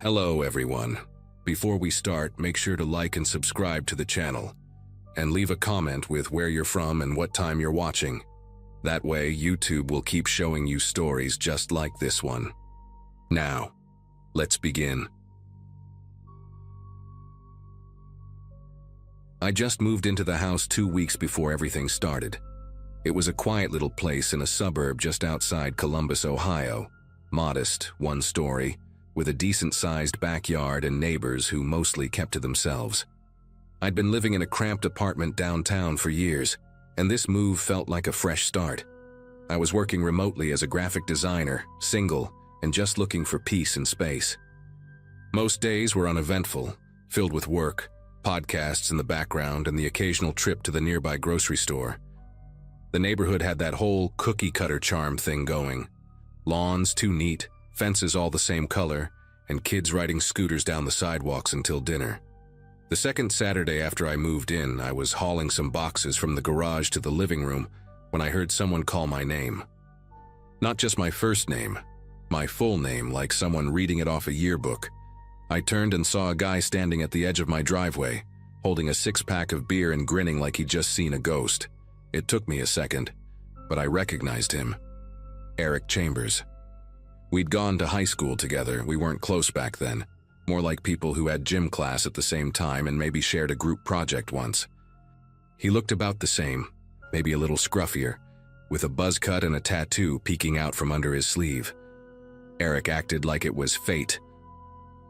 Hello everyone. Before we start, make sure to like and subscribe to the channel, and leave a comment with where you're from and what time you're watching. That way, YouTube will keep showing you stories just like this one. Now, let's begin. I just moved into the house 2 weeks before everything started. It was a quiet little place in a suburb just outside Columbus, Ohio. Modest, one story, with a decent-sized backyard and neighbors who mostly kept to themselves. I'd been living in a cramped apartment downtown for years, and this move felt like a fresh start. I was working remotely as a graphic designer, single, and just looking for peace and space. Most days were uneventful, filled with work, podcasts in the background, and the occasional trip to the nearby grocery store. The neighborhood had that whole cookie-cutter charm thing going. Lawns too neat, fences all the same color, and kids riding scooters down the sidewalks until dinner. The second Saturday after I moved in, I was hauling some boxes from the garage to the living room when I heard someone call my name. Not just my first name, my full name, like someone reading it off a yearbook. I turned and saw a guy standing at the edge of my driveway, holding a six-pack of beer and grinning like he'd just seen a ghost. It took me a second, but I recognized him. Eric Chambers. We'd gone to high school together. We weren't close back then, more like people who had gym class at the same time and maybe shared a group project once. He looked about the same, maybe a little scruffier, with a buzz cut and a tattoo peeking out from under his sleeve. Eric acted like it was fate.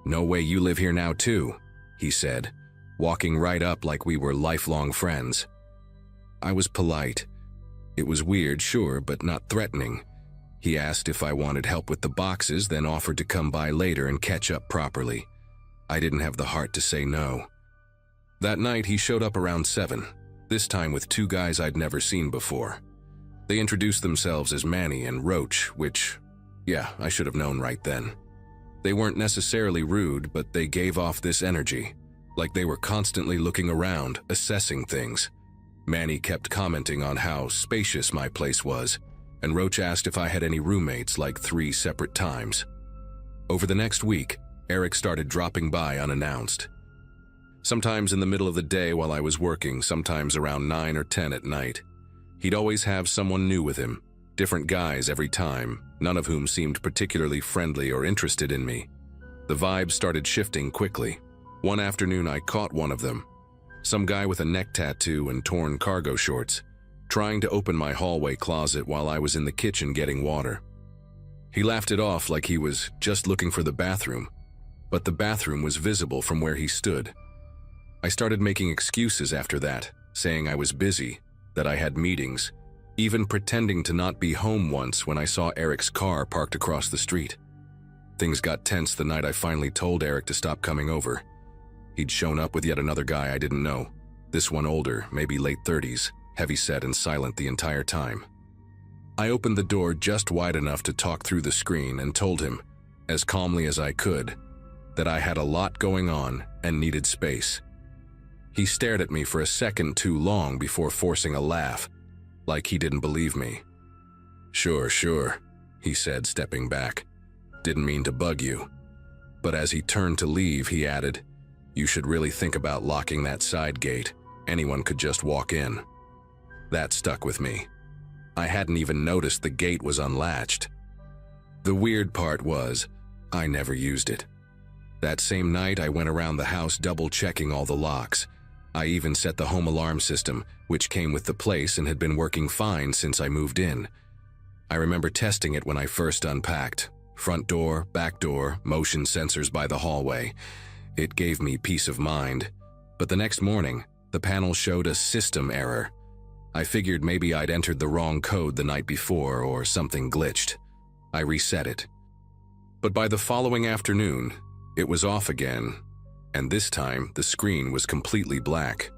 "No way you live here now too," he said, walking right up like we were lifelong friends. I was polite. It was weird, sure, but not threatening. He asked if I wanted help with the boxes, then offered to come by later and catch up properly. I didn't have the heart to say no. That night, he showed up around 7, this time with two guys I'd never seen before. They introduced themselves as Manny and Roach, which, yeah, I should have known right then. They weren't necessarily rude, but they gave off this energy, like they were constantly looking around, assessing things. Manny kept commenting on how spacious my place was, and Roach asked if I had any roommates, like 3 separate times. Over the next week, Eric started dropping by unannounced. Sometimes in the middle of the day while I was working, sometimes around 9 or 10 at night. He'd always have someone new with him, different guys every time, none of whom seemed particularly friendly or interested in me. The vibe started shifting quickly. One afternoon I caught one of them, some guy with a neck tattoo and torn cargo shorts, trying to open my hallway closet while I was in the kitchen getting water. He laughed it off like he was just looking for the bathroom, but the bathroom was visible from where he stood. I started making excuses after that, saying I was busy, that I had meetings, even pretending to not be home once when I saw Eric's car parked across the street. Things got tense the night I finally told Eric to stop coming over. He'd shown up with yet another guy I didn't know, this one older, maybe late 30s, heavy-set and silent the entire time. I opened the door just wide enough to talk through the screen and told him, as calmly as I could, that I had a lot going on and needed space. He stared at me for a second too long before forcing a laugh, like he didn't believe me. Sure, he said, stepping back. "Didn't mean to bug you." But as he turned to leave, he added, "You should really think about locking that side gate. Anyone could just walk in." That stuck with me. I hadn't even noticed the gate was unlatched. The weird part was, I never used it. That same night, I went around the house double-checking all the locks. I even set the home alarm system, which came with the place and had been working fine since I moved in. I remember testing it when I first unpacked. Front door, back door, motion sensors by the hallway. It gave me peace of mind. But the next morning, the panel showed a system error. I figured maybe I'd entered the wrong code the night before or something glitched. I reset it. But by the following afternoon, it was off again, and this time the screen was completely black.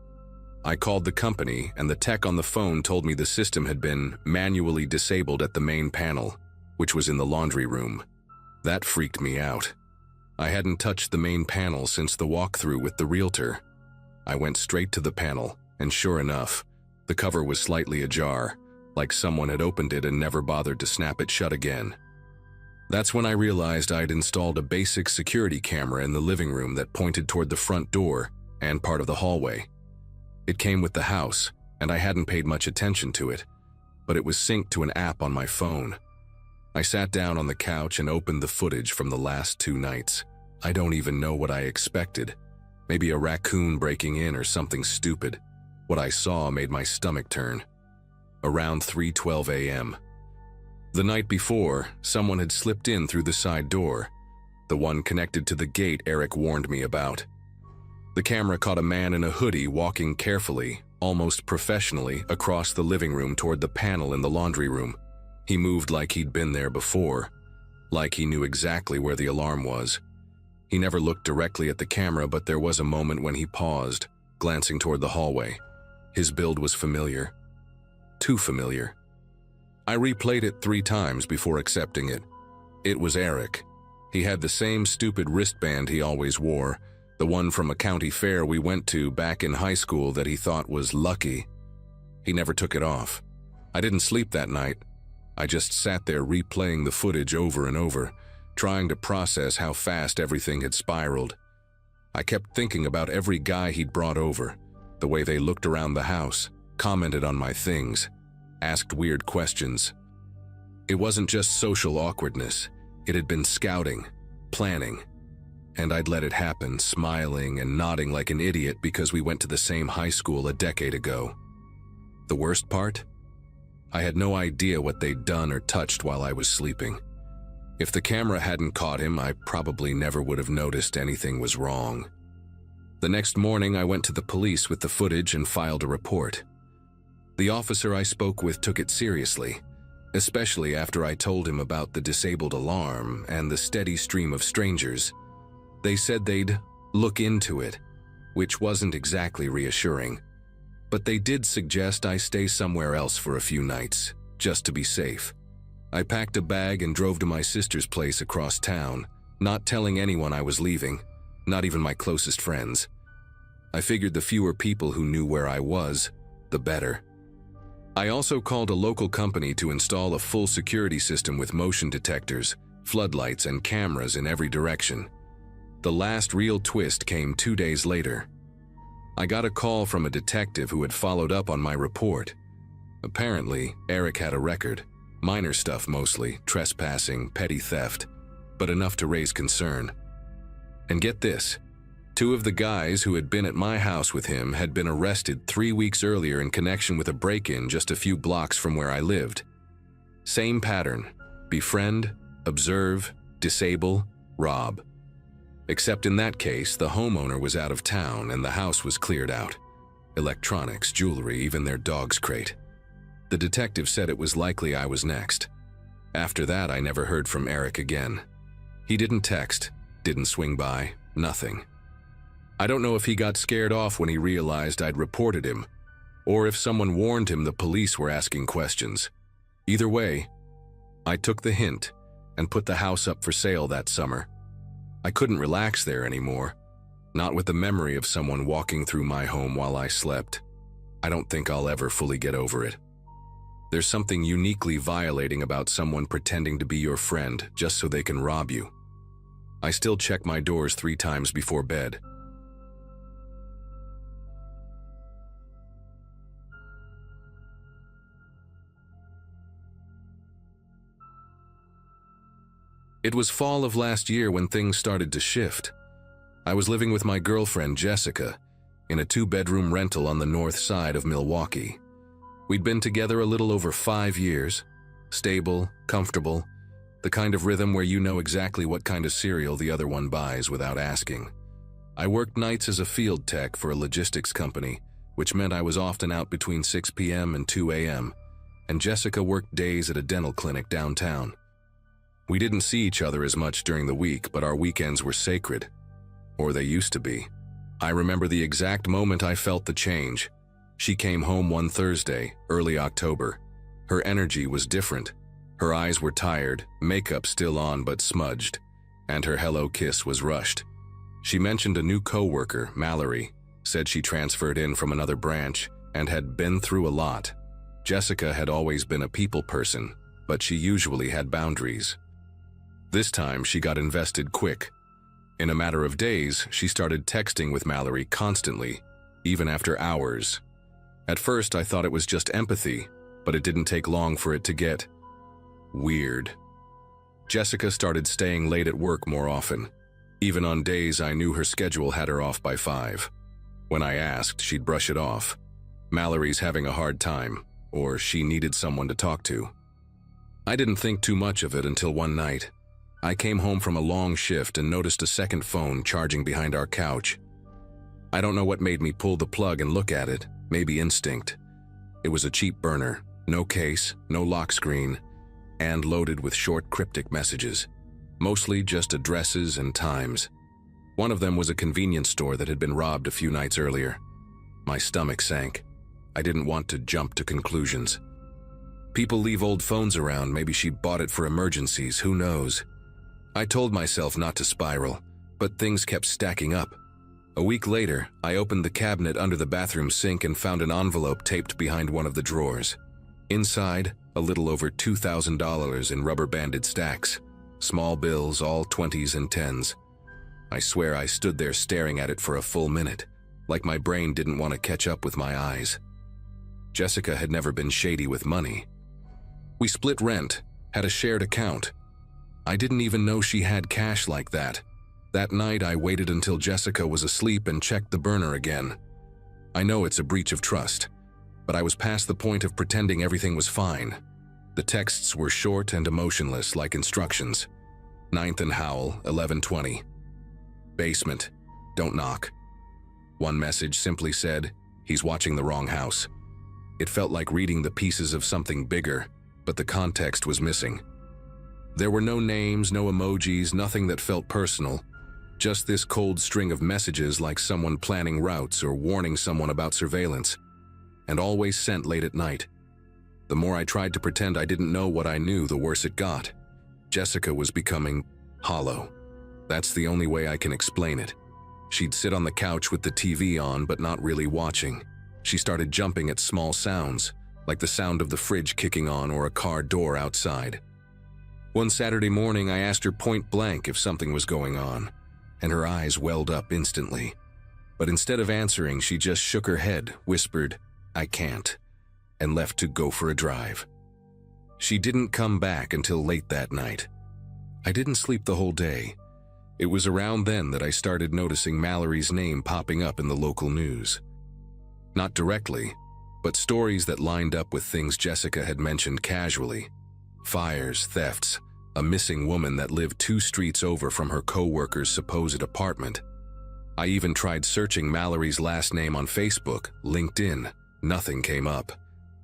I called the company, and the tech on the phone told me the system had been manually disabled at the main panel, which was in the laundry room. That freaked me out. I hadn't touched the main panel since the walkthrough with the realtor. I went straight to the panel, and sure enough, the cover was slightly ajar, like someone had opened it and never bothered to snap it shut again. That's when I realized I'd installed a basic security camera in the living room that pointed toward the front door and part of the hallway. It came with the house, and I hadn't paid much attention to it, but it was synced to an app on my phone. I sat down on the couch and opened the footage from the last 2 nights. I don't even know what I expected. Maybe a raccoon breaking in or something stupid. What I saw made my stomach turn. Around 3:12 a.m. The night before, someone had slipped in through the side door, the one connected to the gate Eric warned me about. The camera caught a man in a hoodie walking carefully, almost professionally, across the living room toward the panel in the laundry room. He moved like he'd been there before, like he knew exactly where the alarm was. He never looked directly at the camera, but there was a moment when he paused, glancing toward the hallway. His build was familiar. Too familiar. I replayed it 3 times before accepting it. It was Eric. He had the same stupid wristband he always wore, the one from a county fair we went to back in high school that he thought was lucky. He never took it off. I didn't sleep that night. I just sat there replaying the footage over and over, trying to process how fast everything had spiraled. I kept thinking about every guy he'd brought over, the way they looked around the house, commented on my things, asked weird questions. It wasn't just social awkwardness. It had been scouting, planning. And I'd let it happen, smiling and nodding like an idiot because we went to the same high school a decade ago. The worst part? I had no idea what they'd done or touched while I was sleeping. If the camera hadn't caught him, I probably never would have noticed anything was wrong. The next morning, I went to the police with the footage and filed a report. The officer I spoke with took it seriously, especially after I told him about the disabled alarm and the steady stream of strangers. They said they'd look into it, which wasn't exactly reassuring. But they did suggest I stay somewhere else for a few nights, just to be safe. I packed a bag and drove to my sister's place across town, not telling anyone I was leaving, not even my closest friends. I figured the fewer people who knew where I was, the better. I also called a local company to install a full security system with motion detectors, floodlights, and cameras in every direction. The last real twist came 2 days later. I got a call from a detective who had followed up on my report. Apparently, Eric had a record. Minor stuff mostly, trespassing, petty theft, but enough to raise concern. And get this, 2 of the guys who had been at my house with him had been arrested 3 weeks earlier in connection with a break-in just a few blocks from where I lived. Same pattern: befriend, observe, disable, rob. Except in that case, the homeowner was out of town and the house was cleared out. Electronics, jewelry, even their dog's crate. The detective said it was likely I was next. After that, I never heard from Eric again. He didn't text, didn't swing by, nothing. I don't know if he got scared off when he realized I'd reported him, or if someone warned him the police were asking questions. Either way, I took the hint and put the house up for sale that summer. I couldn't relax there anymore, not with the memory of someone walking through my home while I slept. I don't think I'll ever fully get over it. There's something uniquely violating about someone pretending to be your friend just so they can rob you. I still check my doors 3 times before bed. It was fall of last year when things started to shift. I was living with my girlfriend, Jessica, in a 2-bedroom rental on the north side of Milwaukee. We'd been together a little over 5 years, stable, comfortable, the kind of rhythm where you know exactly what kind of cereal the other one buys without asking. I worked nights as a field tech for a logistics company, which meant I was often out between 6 p.m. and 2 a.m., and Jessica worked days at a dental clinic downtown. We didn't see each other as much during the week, but our weekends were sacred. Or they used to be. I remember the exact moment I felt the change. She came home one Thursday, early October. Her energy was different. Her eyes were tired, makeup still on but smudged, and her hello kiss was rushed. She mentioned a new coworker, Mallory, said she transferred in from another branch and had been through a lot. Jessica had always been a people person, but she usually had boundaries. This time, she got invested quick. In a matter of days, she started texting with Mallory constantly, even after hours. At first, I thought it was just empathy, but it didn't take long for it to get weird. Jessica started staying late at work more often. Even on days I knew her schedule had her off by 5. When I asked, she'd brush it off. Mallory's having a hard time, or she needed someone to talk to. I didn't think too much of it until one night. I came home from a long shift and noticed a second phone charging behind our couch. I don't know what made me pull the plug and look at it, maybe instinct. It was a cheap burner, no case, no lock screen, and loaded with short cryptic messages, mostly just addresses and times. One of them was a convenience store that had been robbed a few nights earlier. My stomach sank. I didn't want to jump to conclusions. People leave old phones around, maybe she bought it for emergencies, who knows? I told myself not to spiral, but things kept stacking up. A week later, I opened the cabinet under the bathroom sink and found an envelope taped behind one of the drawers. Inside, a little over $2,000 in rubber-banded stacks. Small bills, all 20s and 10s. I swear I stood there staring at it for a full minute, like my brain didn't want to catch up with my eyes. Jessica had never been shady with money. We split rent, had a shared account. I didn't even know she had cash like that. That night, I waited until Jessica was asleep and checked the burner again. I know it's a breach of trust, but I was past the point of pretending everything was fine. The texts were short and emotionless, like instructions. 9th and Howell, 11:20. Basement, don't knock. One message simply said, he's watching the wrong house. It felt like reading the pieces of something bigger, but the context was missing. There were no names, no emojis, nothing that felt personal. Just this cold string of messages like someone planning routes or warning someone about surveillance. And always sent late at night. The more I tried to pretend I didn't know what I knew, the worse it got. Jessica was becoming hollow. That's the only way I can explain it. She'd sit on the couch with the TV on, but not really watching. She started jumping at small sounds, like the sound of the fridge kicking on or a car door outside. One Saturday morning, I asked her point blank if something was going on, and her eyes welled up instantly. But instead of answering, she just shook her head, whispered, "I can't," and left to go for a drive. She didn't come back until late that night. I didn't sleep the whole day. It was around then that I started noticing Mallory's name popping up in the local news. Not directly, but stories that lined up with things Jessica had mentioned casually. Fires, thefts, a missing woman that lived 2 streets over from her co-worker's supposed apartment. I even tried searching Mallory's last name on Facebook, LinkedIn. Nothing came up,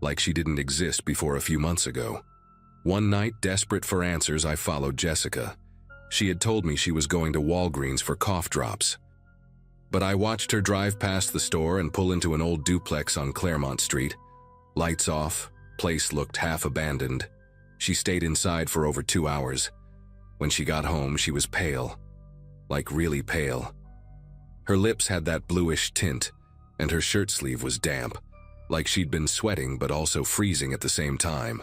like she didn't exist before a few months ago. One night, desperate for answers, I followed Jessica. She had told me she was going to Walgreens for cough drops. But I watched her drive past the store and pull into an old duplex on Claremont Street. Lights off, place looked half abandoned. She stayed inside for over 2 hours. When she got home, she was pale. Like really pale. Her lips had that bluish tint, and her shirt sleeve was damp, like she'd been sweating but also freezing at the same time.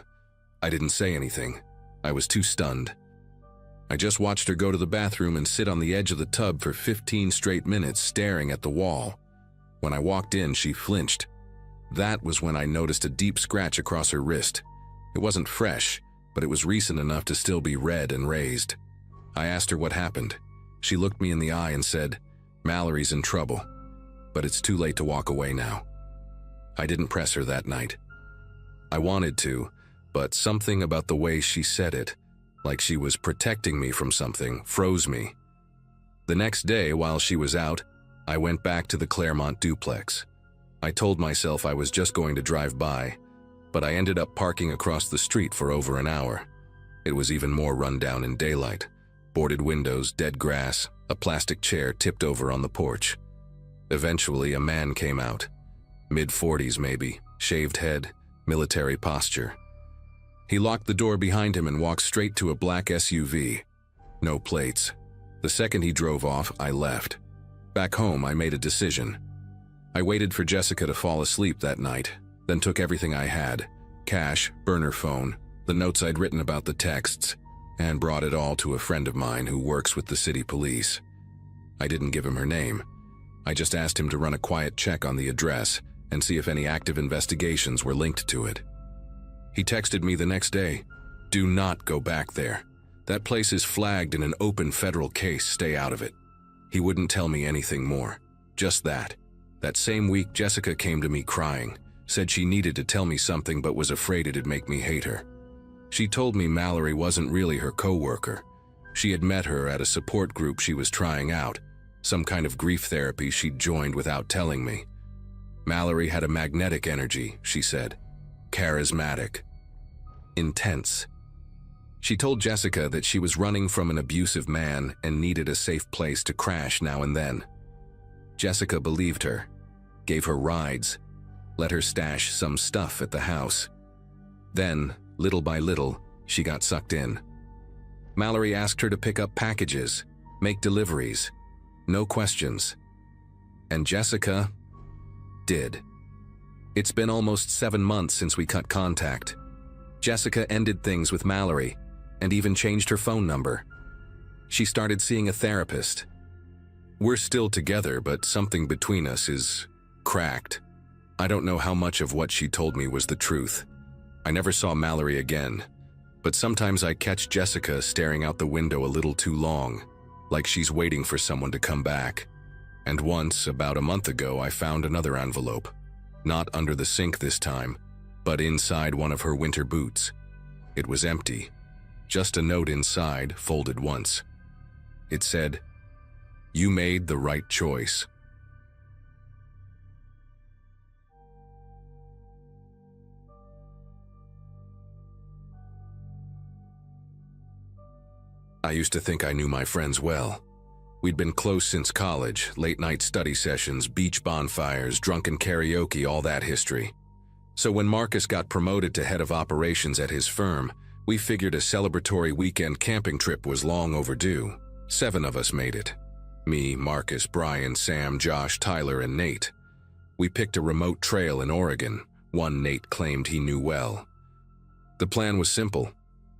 I didn't say anything. I was too stunned. I just watched her go to the bathroom and sit on the edge of the tub for 15 straight minutes staring at the wall. When I walked in, she flinched. That was when I noticed a deep scratch across her wrist. It wasn't fresh, but it was recent enough to still be red and raised. I asked her what happened. She looked me in the eye and said, "Mallory's in trouble, but it's too late to walk away now." I didn't press her that night. I wanted to, but something about the way she said it, like she was protecting me from something, froze me. The next day, while she was out, I went back to the Claremont duplex. I told myself I was just going to drive by, but I ended up parking across the street for over an hour. It was even more run down in daylight. Boarded windows, dead grass, a plastic chair tipped over on the porch. Eventually, a man came out. Mid-40s maybe, shaved head, military posture. He locked the door behind him and walked straight to a black SUV. No plates. The second he drove off, I left. Back home, I made a decision. I waited for Jessica to fall asleep that night, then took everything I had, cash, burner phone, the notes I'd written about the texts, and brought it all to a friend of mine who works with the city police. I didn't give him her name. I just asked him to run a quiet check on the address and see if any active investigations were linked to it. He texted me the next day, "Do not go back there. That place is flagged in an open federal case, stay out of it." He wouldn't tell me anything more, just that. That same week, Jessica came to me crying, said she needed to tell me something but was afraid it'd make me hate her. She told me Mallory wasn't really her co-worker. She had met her at a support group she was trying out, some kind of grief therapy she'd joined without telling me. Mallory had a magnetic energy, she said. Charismatic. Intense. She told Jessica that she was running from an abusive man and needed a safe place to crash now and then. Jessica believed her, gave her rides, let her stash some stuff at the house. Then, little by little, she got sucked in. Mallory asked her to pick up packages, make deliveries, no questions. And Jessica did. It's been almost 7 months since we cut contact. Jessica ended things with Mallory and even changed her phone number. She started seeing a therapist. We're still together, but something between us is cracked. I don't know how much of what she told me was the truth. I never saw Mallory again, but sometimes I catch Jessica staring out the window a little too long, like she's waiting for someone to come back. And once, about a month ago, I found another envelope. Not under the sink this time, but inside one of her winter boots. It was empty. Just a note inside, folded once. It said, "You made the right choice." I used to think I knew my friends well. We'd been close since college, late-night study sessions, beach bonfires, drunken karaoke, all that history. So when Marcus got promoted to head of operations at his firm, we figured a celebratory weekend camping trip was long overdue. 7 of us made it. Me, Marcus, Brian, Sam, Josh, Tyler, and Nate. We picked a remote trail in Oregon, one Nate claimed he knew well. The plan was simple.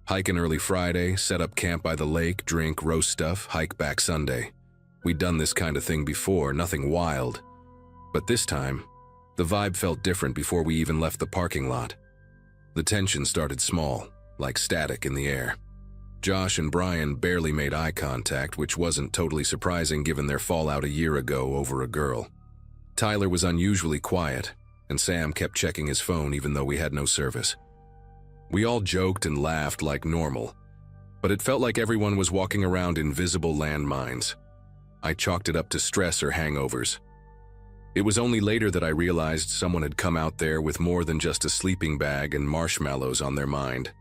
Hike an early Friday, set up camp by the lake, drink, roast stuff, hike back Sunday. We'd done this kind of thing before, nothing wild. But this time, the vibe felt different before we even left the parking lot. The tension started small, like static in the air. Josh and Brian barely made eye contact, which wasn't totally surprising given their fallout a year ago over a girl. Tyler was unusually quiet, and Sam kept checking his phone even though we had no service. We all joked and laughed like normal, but it felt like everyone was walking around invisible landmines. I chalked it up to stress or hangovers. It was only later that I realized someone had come out there with more than just a sleeping bag and marshmallows on their mind.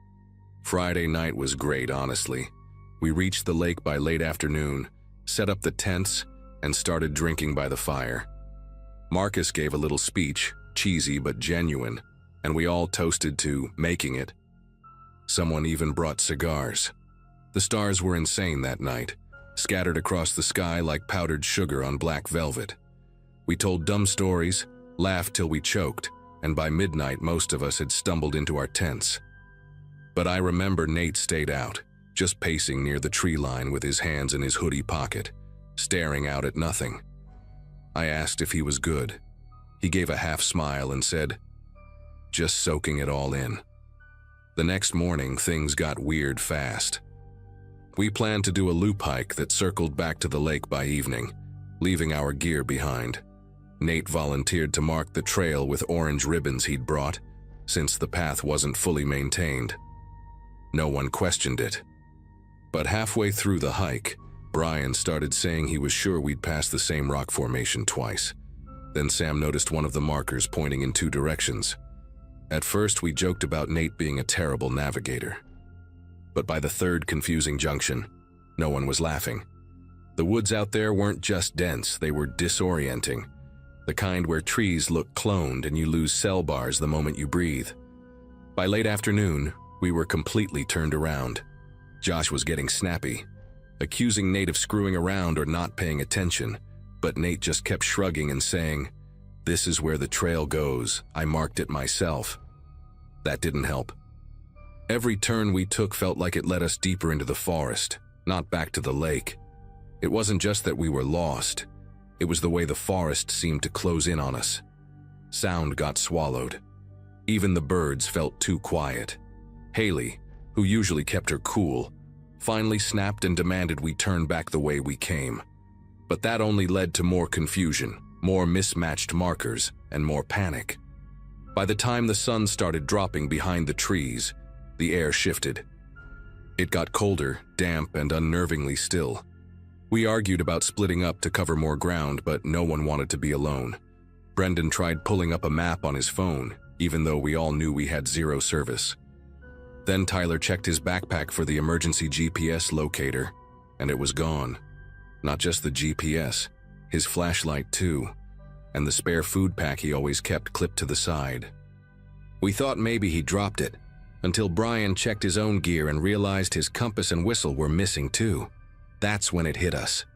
Friday night was great, honestly. We reached the lake by late afternoon, set up the tents, and started drinking by the fire. Marcus gave a little speech, cheesy but genuine, and we all toasted to making it. Someone even brought cigars. The stars were insane that night, scattered across the sky like powdered sugar on black velvet. We told dumb stories, laughed till we choked, and by midnight most of us had stumbled into our tents. But I remember Nate stayed out, just pacing near the tree line with his hands in his hoodie pocket, staring out at nothing. I asked if he was good. He gave a half smile and said, "Just soaking it all in." The next morning, things got weird fast. We planned to do a loop hike that circled back to the lake by evening, leaving our gear behind. Nate volunteered to mark the trail with orange ribbons he'd brought, since the path wasn't fully maintained. No one questioned it. But halfway through the hike, Brian started saying he was sure we'd passed the same rock formation twice. Then Sam noticed one of the markers pointing in 2 directions. At first, we joked about Nate being a terrible navigator. But by the 3rd confusing junction, no one was laughing. The woods out there weren't just dense, they were disorienting. The kind where trees look cloned and you lose cell bars the moment you breathe. By late afternoon, we were completely turned around. Josh was getting snappy, accusing Nate of screwing around or not paying attention, but Nate just kept shrugging and saying, "This is where the trail goes, I marked it myself." That didn't help. Every turn we took felt like it led us deeper into the forest, not back to the lake. It wasn't just that we were lost. It was the way the forest seemed to close in on us. Sound got swallowed. Even the birds felt too quiet. Haley, who usually kept her cool, finally snapped and demanded we turn back the way we came. But that only led to more confusion, more mismatched markers, and more panic. By the time the sun started dropping behind the trees, the air shifted. It got colder, damp, and unnervingly still. We argued about splitting up to cover more ground, but no one wanted to be alone. Brendan tried pulling up a map on his phone, even though we all knew we had zero service. Then Tyler checked his backpack for the emergency GPS locator, and it was gone. Not just the GPS, his flashlight too, and the spare food pack he always kept clipped to the side. We thought maybe he dropped it, until Brian checked his own gear and realized his compass and whistle were missing too. That's when it hit us.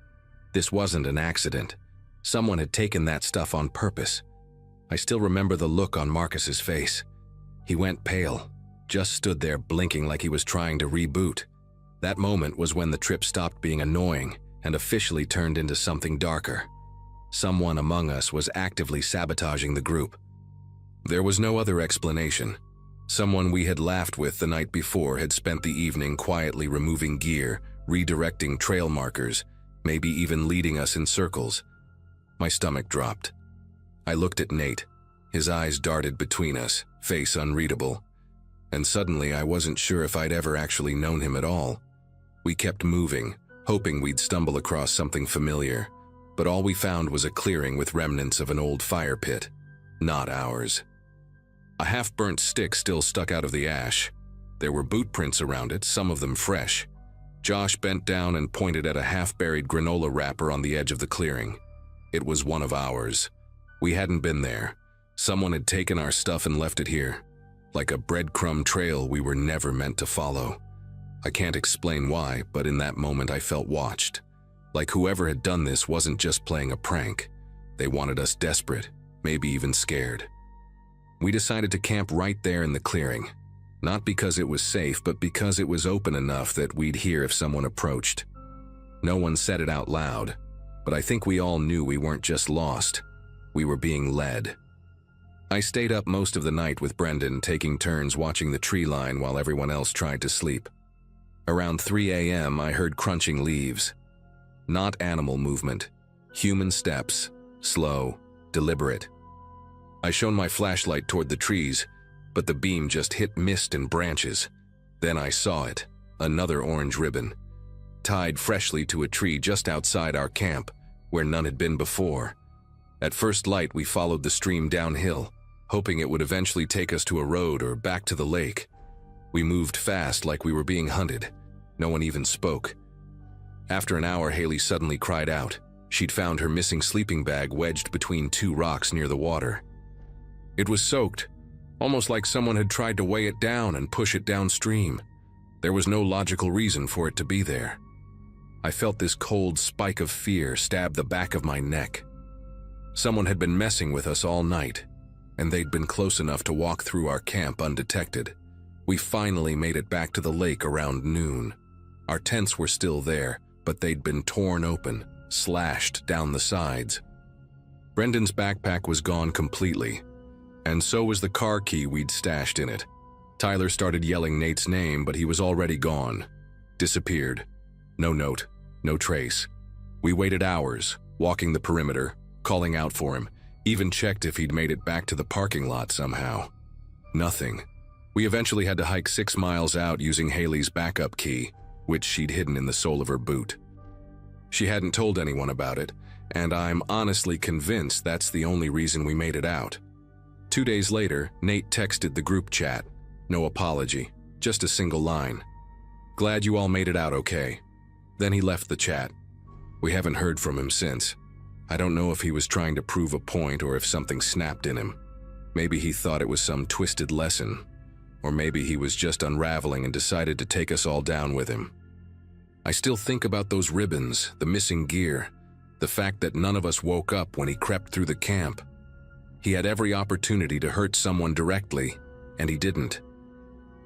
This wasn't an accident. Someone had taken that stuff on purpose. I still remember the look on Marcus's face. He went pale, just stood there blinking like he was trying to reboot. That moment was when the trip stopped being annoying and officially turned into something darker. Someone among us was actively sabotaging the group. There was no other explanation. Someone we had laughed with the night before had spent the evening quietly removing gear, redirecting trail markers, maybe even leading us in circles. My stomach dropped. I looked at Nate. His eyes darted between us, face unreadable. And suddenly I wasn't sure if I'd ever actually known him at all. We kept moving, hoping we'd stumble across something familiar, but all we found was a clearing with remnants of an old fire pit. Not ours. A half-burnt stick still stuck out of the ash. There were boot prints around it, some of them fresh. Josh bent down and pointed at a half-buried granola wrapper on the edge of the clearing. It was one of ours. We hadn't been there. Someone had taken our stuff and left it here. Like a breadcrumb trail we were never meant to follow. I can't explain why, but in that moment I felt watched. Like whoever had done this wasn't just playing a prank. They wanted us desperate, maybe even scared. We decided to camp right there in the clearing. Not because it was safe, but because it was open enough that we'd hear if someone approached. No one said it out loud, but I think we all knew we weren't just lost. We were being led. I stayed up most of the night with Brendan, taking turns watching the tree line while everyone else tried to sleep. Around 3 a.m., I heard crunching leaves. Not animal movement. Human steps. Slow, deliberate. I shone my flashlight toward the trees, but the beam just hit mist and branches. Then I saw it, another orange ribbon, tied freshly to a tree just outside our camp, where none had been before. At first light, we followed the stream downhill, hoping it would eventually take us to a road or back to the lake. We moved fast like we were being hunted. No one even spoke. After an hour, Haley suddenly cried out. She'd found her missing sleeping bag wedged between two rocks near the water. It was soaked, almost like someone had tried to weigh it down and push it downstream. There was no logical reason for it to be there. I felt this cold spike of fear stab the back of my neck. Someone had been messing with us all night, and they'd been close enough to walk through our camp undetected. We finally made it back to the lake around noon. Our tents were still there, but they'd been torn open, slashed down the sides. Brendan's backpack was gone completely, and so was the car key we'd stashed in it. Tyler started yelling Nate's name, but he was already gone. Disappeared. No note, no trace. We waited hours, walking the perimeter, calling out for him, even checked if he'd made it back to the parking lot somehow. Nothing. We eventually had to hike 6 miles out using Haley's backup key, which she'd hidden in the sole of her boot. She hadn't told anyone about it, and I'm honestly convinced that's the only reason we made it out. 2 days later, Nate texted the group chat. No apology, just a single line. "Glad you all made it out okay." Then he left the chat. We haven't heard from him since. I don't know if he was trying to prove a point or if something snapped in him. Maybe he thought it was some twisted lesson. Or maybe he was just unraveling and decided to take us all down with him. I still think about those ribbons, the missing gear, the fact that none of us woke up when he crept through the camp. He had every opportunity to hurt someone directly, and he didn't.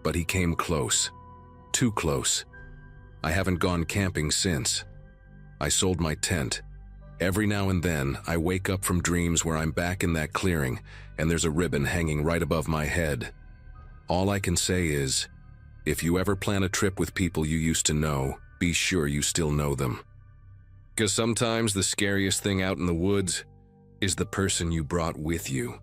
but he came close. Too close. I haven't gone camping since. I sold my tent. Every now and then, I wake up from dreams where I'm back in that clearing and there's a ribbon hanging right above my head. All I can say is, if you ever plan a trip with people you used to know, be sure you still know them. 'Cause sometimes the scariest thing out in the woods is the person you brought with you.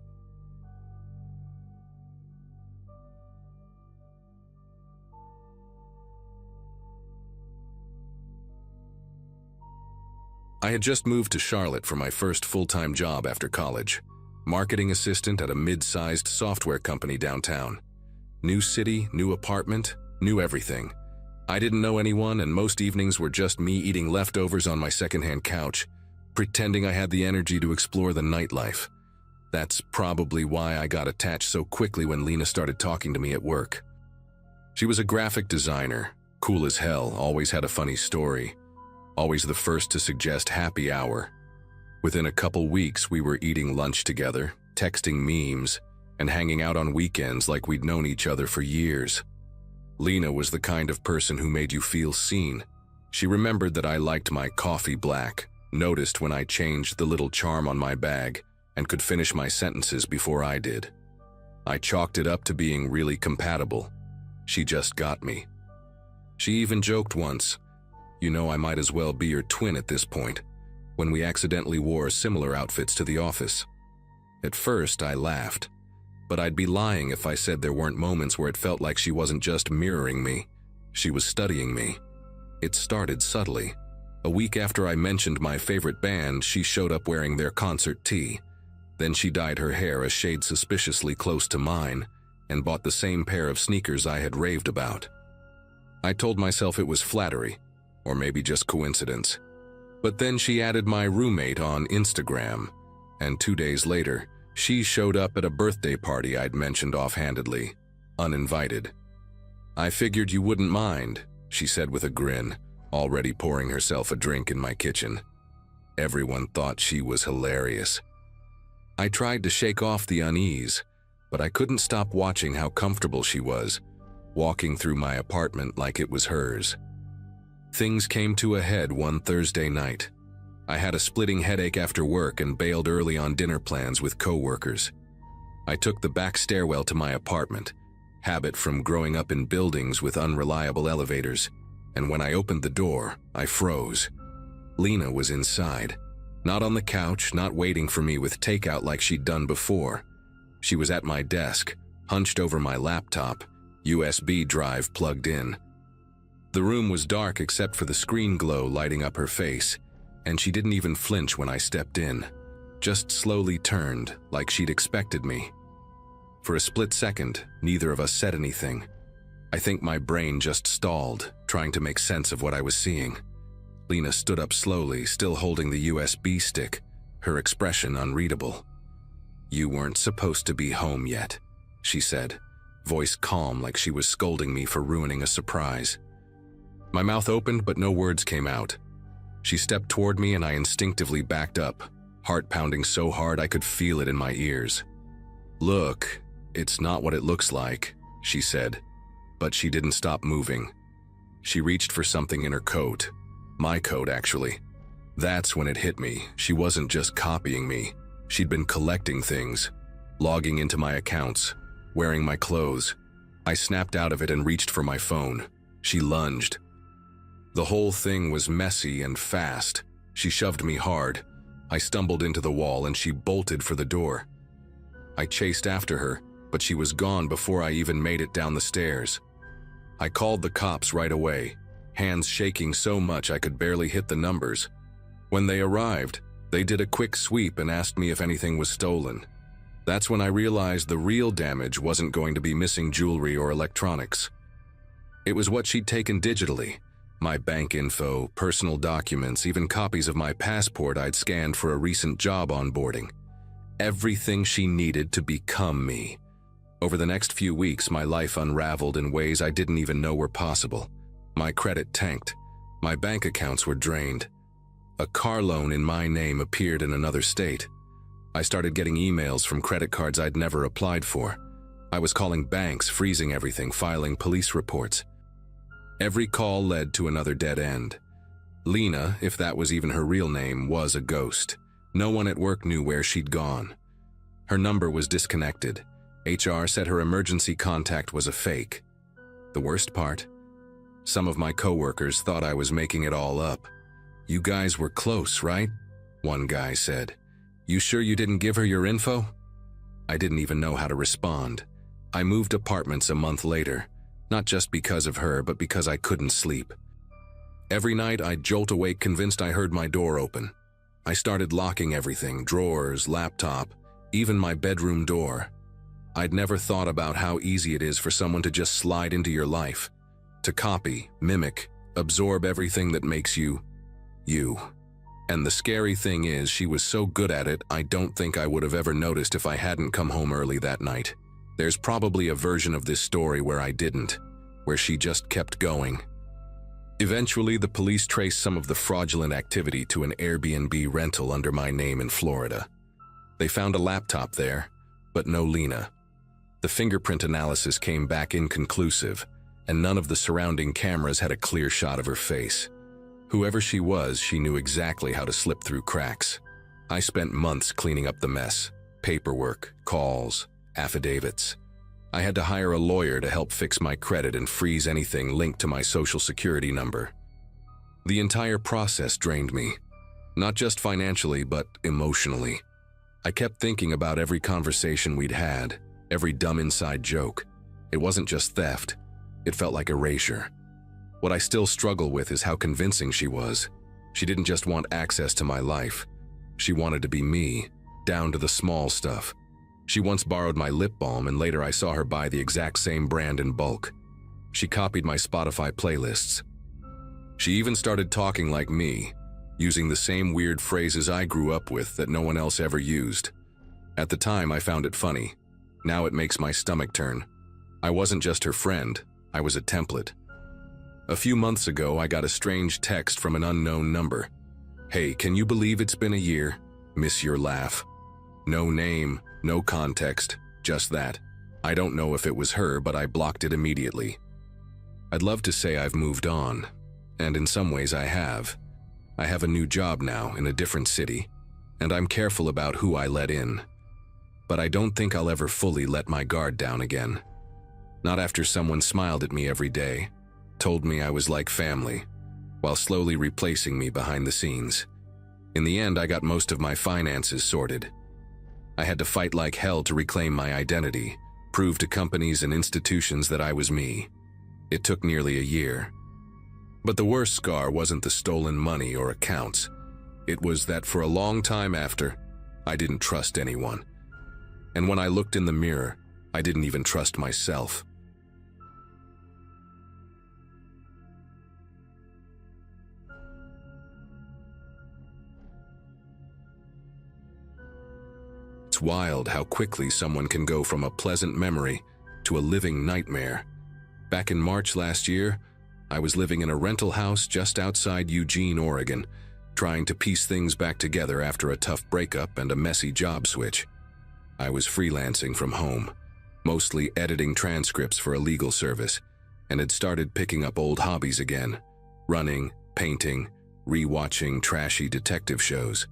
I had just moved to Charlotte for my first full-time job after college. Marketing assistant at a mid-sized software company downtown. New city, new apartment, new everything. I didn't know anyone, and most evenings were just me eating leftovers on my secondhand couch, pretending I had the energy to explore the nightlife. That's probably why I got attached so quickly when Lena started talking to me at work. She was a graphic designer, cool as hell, always had a funny story. Always the first to suggest happy hour. Within a couple weeks, we were eating lunch together, texting memes, and hanging out on weekends like we'd known each other for years. Lena was the kind of person who made you feel seen. She remembered that I liked my coffee black, noticed when I changed the little charm on my bag, and could finish my sentences before I did. I chalked it up to being really compatible. She just got me. She even joked once, "You know I might as well be your twin at this point," when we accidentally wore similar outfits to the office. At first, I laughed, but I'd be lying if I said there weren't moments where it felt like she wasn't just mirroring me, she was studying me. It started subtly. A week after I mentioned my favorite band, she showed up wearing their concert tee. Then she dyed her hair a shade suspiciously close to mine and bought the same pair of sneakers I had raved about. I told myself it was flattery, or maybe just coincidence. But then she added my roommate on Instagram, and 2 days later, she showed up at a birthday party I'd mentioned offhandedly, uninvited. "I figured you wouldn't mind," she said with a grin, already pouring herself a drink in my kitchen. Everyone thought she was hilarious. I tried to shake off the unease, but I couldn't stop watching how comfortable she was, walking through my apartment like it was hers. Things came to a head one Thursday night. I had a splitting headache after work and bailed early on dinner plans with coworkers. I took the back stairwell to my apartment, habit from growing up in buildings with unreliable elevators, and when I opened the door, I froze. Lena was inside, not on the couch, not waiting for me with takeout like she'd done before. She was at my desk, hunched over my laptop, USB drive plugged in. The room was dark except for the screen glow lighting up her face, and she didn't even flinch when I stepped in, just slowly turned like she'd expected me. For a split second, neither of us said anything. I think my brain just stalled, trying to make sense of what I was seeing. Lena stood up slowly, still holding the USB stick, her expression unreadable. "You weren't supposed to be home yet," she said, voice calm like she was scolding me for ruining a surprise. My mouth opened, but no words came out. She stepped toward me and I instinctively backed up, heart pounding so hard I could feel it in my ears. "Look, it's not what it looks like," she said, but she didn't stop moving. She reached for something in her coat. My coat, actually. That's when it hit me. She wasn't just copying me. She'd been collecting things, logging into my accounts, wearing my clothes. I snapped out of it and reached for my phone. She lunged. The whole thing was messy and fast. She shoved me hard. I stumbled into the wall and she bolted for the door. I chased after her, but she was gone before I even made it down the stairs. I called the cops right away, hands shaking so much I could barely hit the numbers. When they arrived, they did a quick sweep and asked me if anything was stolen. That's when I realized the real damage wasn't going to be missing jewelry or electronics. It was what she'd taken digitally. My bank info, personal documents, even copies of my passport I'd scanned for a recent job onboarding. Everything she needed to become me. Over the next few weeks, my life unraveled in ways I didn't even know were possible. My credit tanked. My bank accounts were drained. A car loan in my name appeared in another state. I started getting emails from credit cards I'd never applied for. I was calling banks, freezing everything, filing police reports. Every call led to another dead end. Lena, if that was even her real name, was a ghost. No one at work knew where she'd gone. Her number was disconnected. HR said her emergency contact was a fake. The worst part? Some of my coworkers thought I was making it all up. "You guys were close, right?" one guy said. "You sure you didn't give her your info?" I didn't even know how to respond. I moved apartments a month later, not just because of her, but because I couldn't sleep. Every night I'd jolt awake convinced I heard my door open. I started locking everything, drawers, laptop, even my bedroom door. I'd never thought about how easy it is for someone to just slide into your life, to copy, mimic, absorb everything that makes you, you. And the scary thing is, she was so good at it, I don't think I would have ever noticed if I hadn't come home early that night. There's probably a version of this story where I didn't, where she just kept going. Eventually, the police traced some of the fraudulent activity to an Airbnb rental under my name in Florida. They found a laptop there, but no Lena. The fingerprint analysis came back inconclusive, and none of the surrounding cameras had a clear shot of her face. Whoever she was, she knew exactly how to slip through cracks. I spent months cleaning up the mess. Paperwork, calls, affidavits. I had to hire a lawyer to help fix my credit and freeze anything linked to my social security number. The entire process drained me, not just financially, but emotionally. I kept thinking about every conversation we'd had, every dumb inside joke. It wasn't just theft, it felt like erasure. What I still struggle with is how convincing she was. She didn't just want access to my life. She wanted to be me, down to the small stuff. She once borrowed my lip balm, and later I saw her buy the exact same brand in bulk. She copied my Spotify playlists. She even started talking like me, using the same weird phrases I grew up with that no one else ever used. At the time, I found it funny. Now it makes my stomach turn. I wasn't just her friend, I was a template. A few months ago, I got a strange text from an unknown number. "Hey, can you believe it's been a year? Miss your laugh." No name, no context, just that. I don't know if it was her, but I blocked it immediately. I'd love to say I've moved on, and in some ways I have. I have a new job now in a different city, and I'm careful about who I let in. But I don't think I'll ever fully let my guard down again. Not after someone smiled at me every day, told me I was like family, while slowly replacing me behind the scenes. In the end, I got most of my finances sorted. I had to fight like hell to reclaim my identity, prove to companies and institutions that I was me. It took nearly a year. But the worst scar wasn't the stolen money or accounts. It was that for a long time after, I didn't trust anyone. And when I looked in the mirror, I didn't even trust myself. It's wild how quickly someone can go from a pleasant memory to a living nightmare. Back in March last year, I was living in a rental house just outside Eugene, Oregon, trying to piece things back together after a tough breakup and a messy job switch. I was freelancing from home, mostly editing transcripts for a legal service, and had started picking up old hobbies again, running, painting, rewatching trashy detective shows.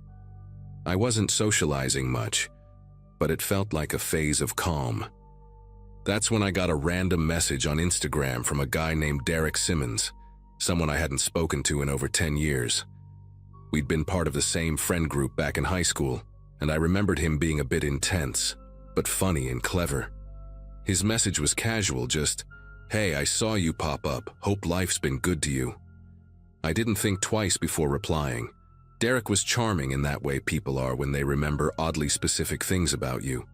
I wasn't socializing much, but it felt like a phase of calm. That's when I got a random message on Instagram from a guy named Derek Simmons, someone I hadn't spoken to in over 10 years. We'd been part of the same friend group back in high school, and I remembered him being a bit intense, but funny and clever. His message was casual, just, "Hey, I saw you pop up. Hope life's been good to you." I didn't think twice before replying. Derek was charming in that way people are when they remember oddly specific things about you.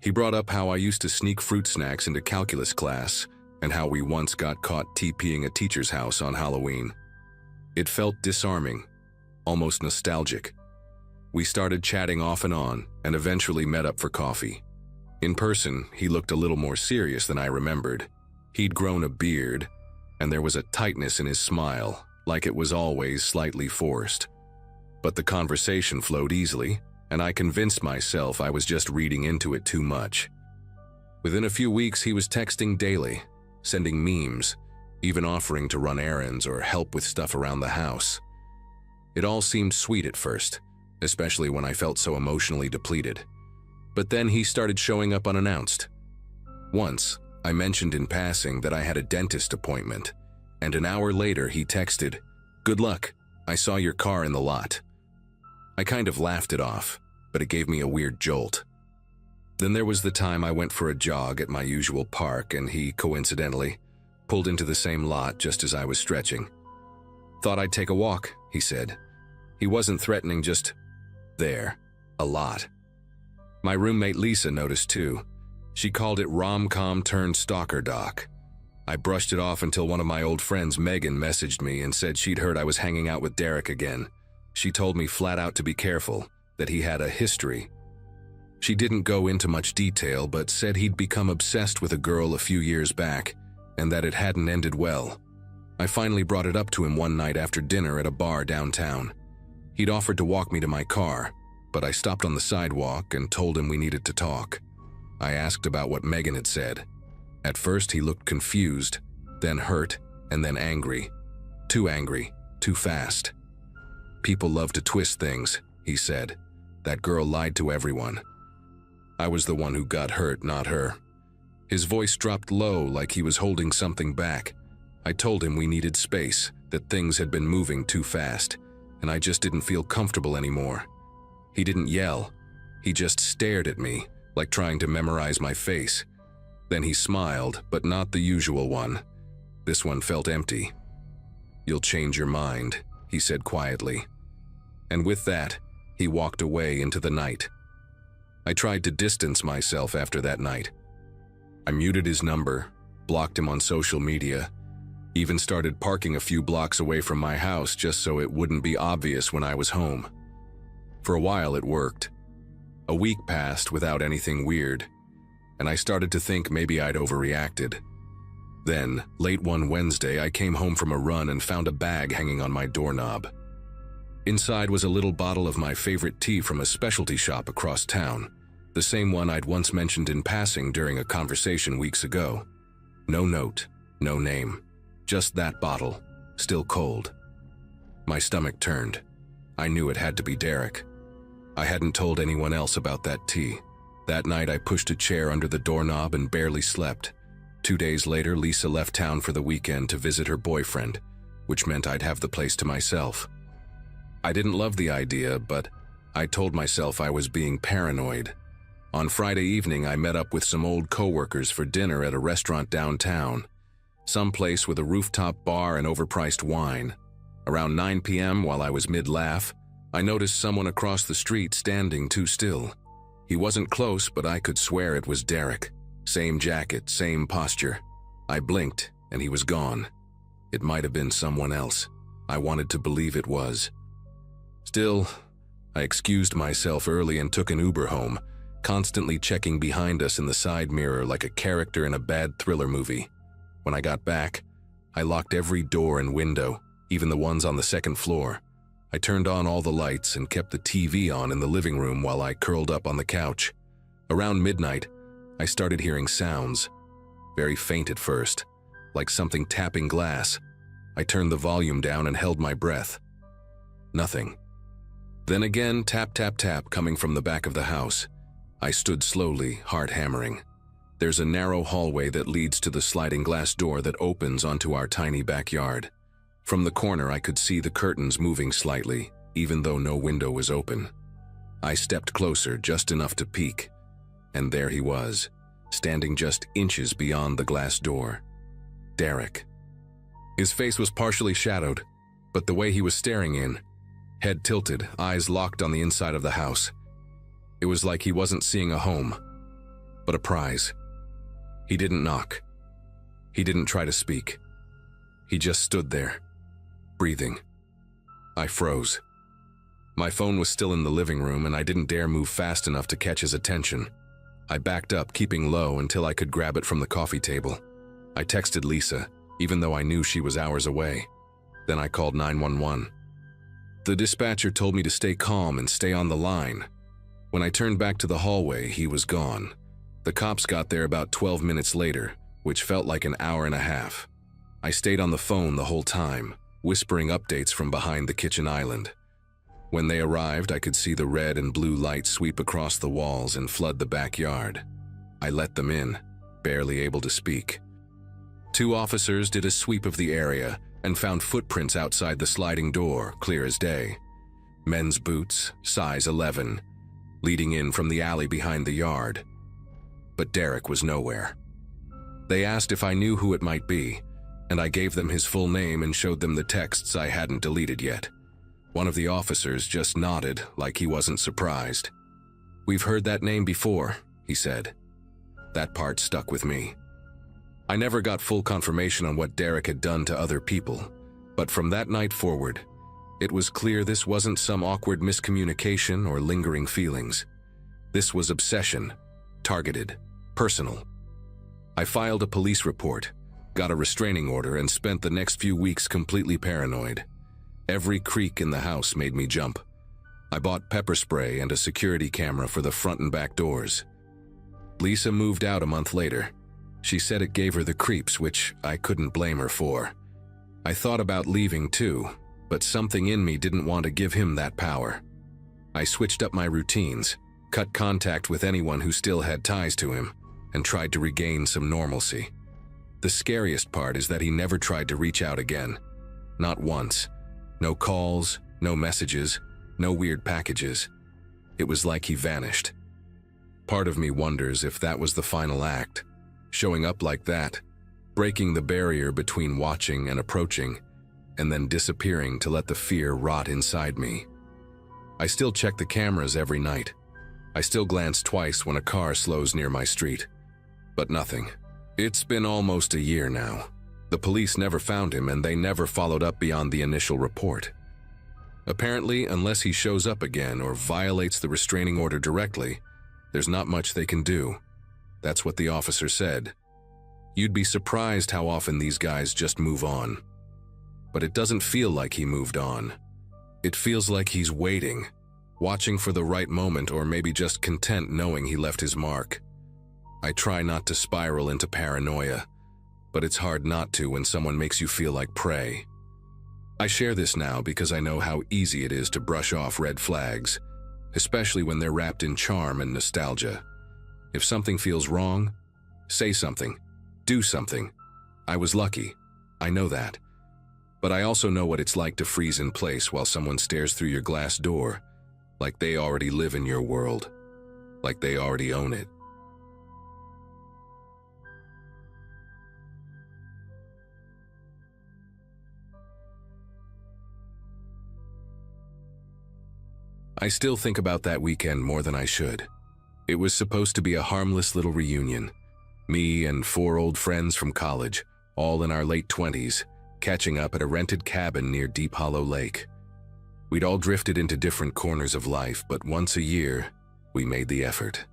He brought up how I used to sneak fruit snacks into calculus class and how we once got caught TPing a teacher's house on Halloween. It felt disarming, almost nostalgic. We started chatting off and on and eventually met up for coffee. In person, he looked a little more serious than I remembered. He'd grown a beard, and there was a tightness in his smile, like it was always slightly forced. But the conversation flowed easily, and I convinced myself I was just reading into it too much. Within a few weeks, he was texting daily, sending memes, even offering to run errands or help with stuff around the house. It all seemed sweet at first, especially when I felt so emotionally depleted. But then he started showing up unannounced. Once, I mentioned in passing that I had a dentist appointment, and an hour later he texted, "Good luck, I saw your car in the lot." I kind of laughed it off, but it gave me a weird jolt. Then there was the time I went for a jog at my usual park and he, coincidentally, pulled into the same lot just as I was stretching. "Thought I'd take a walk," he said. He wasn't threatening, just there, a lot. My roommate Lisa noticed too. She called it rom-com turned stalker doc. I brushed it off until one of my old friends, Megan, messaged me and said she'd heard I was hanging out with Derek again. She told me flat out to be careful, that he had a history. She didn't go into much detail, but said he'd become obsessed with a girl a few years back, and that it hadn't ended well. I finally brought it up to him one night after dinner at a bar downtown. He'd offered to walk me to my car, but I stopped on the sidewalk and told him we needed to talk. I asked about what Megan had said. At first he looked confused, then hurt, and then angry. Too fast. "People love to twist things," he said. "That girl lied to everyone. I was the one who got hurt, not her." His voice dropped low like he was holding something back. I told him we needed space, that things had been moving too fast, and I just didn't feel comfortable anymore. He didn't yell. He just stared at me, like trying to memorize my face. Then he smiled, but not the usual one. This one felt empty. "You'll change your mind," he said quietly. And with that, he walked away into the night. I tried to distance myself after that night. I muted his number, blocked him on social media, even started parking a few blocks away from my house just so it wouldn't be obvious when I was home. For a while it worked. A week passed without anything weird, and I started to think maybe I'd overreacted. Then, late one Wednesday, I came home from a run and found a bag hanging on my doorknob. Inside was a little bottle of my favorite tea from a specialty shop across town, the same one I'd once mentioned in passing during a conversation weeks ago. No note, no name, just that bottle, still cold. My stomach turned. I knew it had to be Derek. I hadn't told anyone else about that tea. That night I pushed a chair under the doorknob and barely slept. 2 days later, Lisa left town for the weekend to visit her boyfriend, which meant I'd have the place to myself. I didn't love the idea, but I told myself I was being paranoid. On Friday evening, I met up with some old coworkers for dinner at a restaurant downtown, some place with a rooftop bar and overpriced wine. Around 9 p.m., while I was mid-laugh, I noticed someone across the street standing too still. He wasn't close, but I could swear it was Derek. Same jacket, same posture. I blinked, and he was gone. It might have been someone else. I wanted to believe it was. Still, I excused myself early and took an Uber home, constantly checking behind us in the side mirror like a character in a bad thriller movie. When I got back, I locked every door and window, even the ones on the second floor. I turned on all the lights and kept the TV on in the living room while I curled up on the couch. Around midnight, I started hearing sounds. Very faint at first, like something tapping glass. I turned the volume down and held my breath. Nothing. Then again, tap, tap, tap coming from the back of the house. I stood slowly, heart hammering. There's a narrow hallway that leads to the sliding glass door that opens onto our tiny backyard. From the corner, I could see the curtains moving slightly, even though no window was open. I stepped closer, just enough to peek, and there he was, standing just inches beyond the glass door. Derek. His face was partially shadowed, but the way he was staring in, head tilted, eyes locked on the inside of the house. It was like he wasn't seeing a home, but a prize. He didn't knock. He didn't try to speak. He just stood there, breathing. I froze. My phone was still in the living room, and I didn't dare move fast enough to catch his attention. I backed up, keeping low until I could grab it from the coffee table. I texted Lisa, even though I knew she was hours away. Then I called 911. The dispatcher told me to stay calm and stay on the line. When I turned back to the hallway, he was gone. The cops got there about 12 minutes later, which felt like an hour and a half. I stayed on the phone the whole time, whispering updates from behind the kitchen island. When they arrived, I could see the red and blue lights sweep across the walls and flood the backyard. I let them in, barely able to speak. 2 officers did a sweep of the area and found footprints outside the sliding door, clear as day. Men's boots, size 11, leading in from the alley behind the yard. But Derek was nowhere. They asked if I knew who it might be, and I gave them his full name and showed them the texts I hadn't deleted yet. One of the officers just nodded like he wasn't surprised. "We've heard that name before," he said. That part stuck with me. I never got full confirmation on what Derek had done to other people, but from that night forward, it was clear this wasn't some awkward miscommunication or lingering feelings. This was obsession, targeted, personal. I filed a police report, got a restraining order, and spent the next few weeks completely paranoid. Every creak in the house made me jump. I bought pepper spray and a security camera for the front and back doors. Lisa moved out a month later. She said it gave her the creeps, which I couldn't blame her for. I thought about leaving too, but something in me didn't want to give him that power. I switched up my routines, cut contact with anyone who still had ties to him, and tried to regain some normalcy. The scariest part is that he never tried to reach out again. Not once. No calls, no messages, no weird packages. It was like he vanished. Part of me wonders if that was the final act, showing up like that, breaking the barrier between watching and approaching, and then disappearing to let the fear rot inside me. I still check the cameras every night. I still glance twice when a car slows near my street. But nothing. It's been almost a year now. The police never found him, and they never followed up beyond the initial report. Apparently, unless he shows up again or violates the restraining order directly, there's not much they can do. That's what the officer said. You'd be surprised how often these guys just move on. But it doesn't feel like he moved on. It feels like he's waiting, watching for the right moment, or maybe just content knowing he left his mark. I try not to spiral into paranoia, but it's hard not to when someone makes you feel like prey. I share this now because I know how easy it is to brush off red flags, especially when they're wrapped in charm and nostalgia. If something feels wrong, say something, do something. I was lucky, I know that. But I also know what it's like to freeze in place while someone stares through your glass door, like they already live in your world, like they already own it. I still think about that weekend more than I should. It was supposed to be a harmless little reunion. Me and 4 old friends from college, all in our late 20s, catching up at a rented cabin near Deep Hollow Lake. We'd all drifted into different corners of life, but once a year, we made the effort.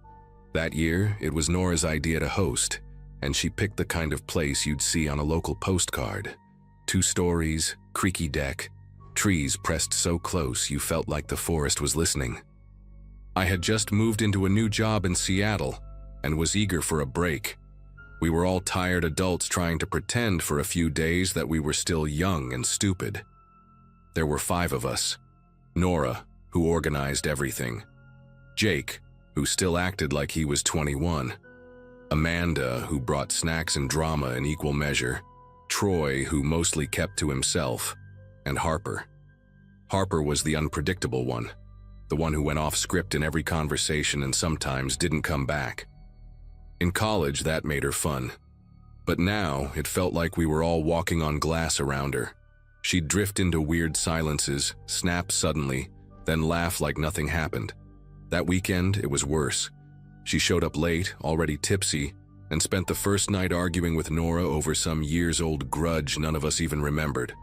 That year, it was Nora's idea to host, and she picked the kind of place you'd see on a local postcard. 2 stories, creaky deck, trees pressed so close you felt like the forest was listening. I had just moved into a new job in Seattle and was eager for a break. We were all tired adults trying to pretend for a few days that we were still young and stupid. There were 5 of us. Nora, who organized everything. Jake, who still acted like he was 21. Amanda, who brought snacks and drama in equal measure. Troy, who mostly kept to himself. And Harper. Harper was the unpredictable one, the one who went off script in every conversation and sometimes didn't come back. In college, that made her fun. But now, it felt like we were all walking on glass around her. She'd drift into weird silences, snap suddenly, then laugh like nothing happened. That weekend, it was worse. She showed up late, already tipsy, and spent the first night arguing with Nora over some years-old grudge none of us even remembered.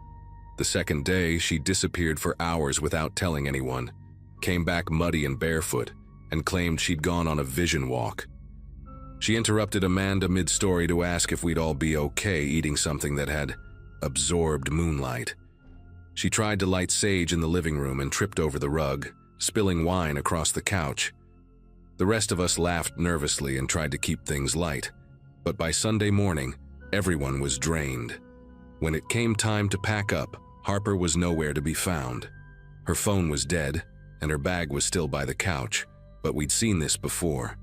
The second day, she disappeared for hours without telling anyone, came back muddy and barefoot, and claimed she'd gone on a vision walk. She interrupted Amanda mid-story to ask if we'd all be okay eating something that had absorbed moonlight. She tried to light sage in the living room and tripped over the rug, spilling wine across the couch. The rest of us laughed nervously and tried to keep things light, but by Sunday morning, everyone was drained. When it came time to pack up, Harper was nowhere to be found. Her phone was dead, and her bag was still by the couch, but we'd seen this before.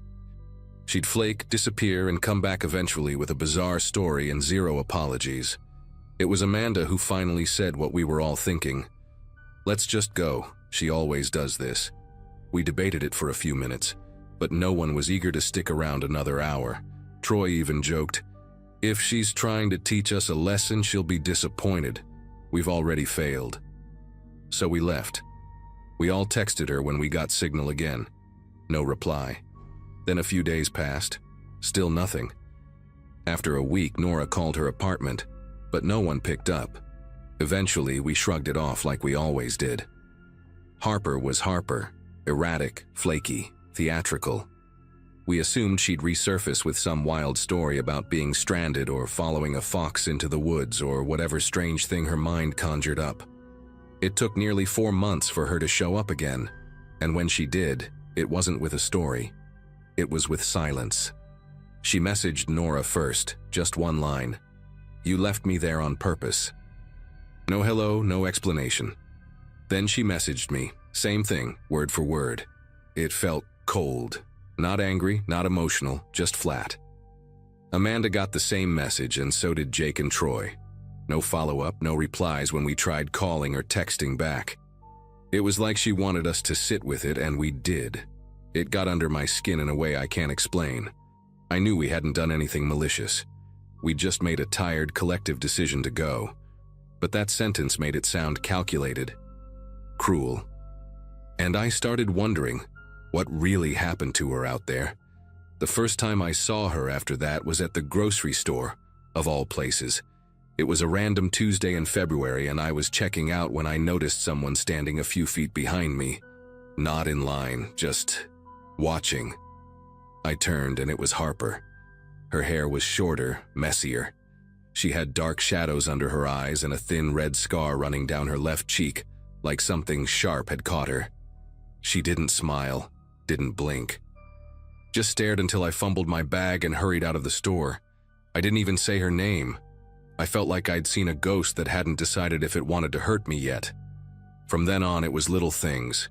She'd flake, disappear, and come back eventually with a bizarre story and zero apologies. It was Amanda who finally said what we were all thinking. "Let's just go. She always does this." We debated it for a few minutes, but no one was eager to stick around another hour. Troy even joked, "If she's trying to teach us a lesson, she'll be disappointed. We've already failed." So we left. We all texted her when we got signal again. No reply. Then a few days passed. Still nothing. After a week, Nora called her apartment, but no one picked up. Eventually, we shrugged it off like we always did. Harper was Harper. Erratic, flaky, theatrical. We assumed she'd resurface with some wild story about being stranded or following a fox into the woods or whatever strange thing her mind conjured up. It took nearly 4 months for her to show up again, and when she did, it wasn't with a story. It was with silence. She messaged Nora first, just one line. "You left me there on purpose." No hello, no explanation. Then she messaged me, same thing, word for word. It felt cold. Not angry, not emotional, just flat. Amanda got the same message, and so did Jake and Troy. No follow-up, no replies when we tried calling or texting back. It was like she wanted us to sit with it, and we did. It got under my skin in a way I can't explain. I knew we hadn't done anything malicious. We'd just made a tired, collective decision to go. But that sentence made it sound calculated, cruel. And I started wondering what really happened to her out there. The first time I saw her after that was at the grocery store, of all places. It was a random Tuesday in February, and I was checking out when I noticed someone standing a few feet behind me. Not in line, just watching. I turned, and it was Harper. Her hair was shorter, messier. She had dark shadows under her eyes and a thin red scar running down her left cheek, like something sharp had caught her. She didn't smile, didn't blink. Just stared until I fumbled my bag and hurried out of the store. I didn't even say her name. I felt like I'd seen a ghost that hadn't decided if it wanted to hurt me yet. From then on, it was little things.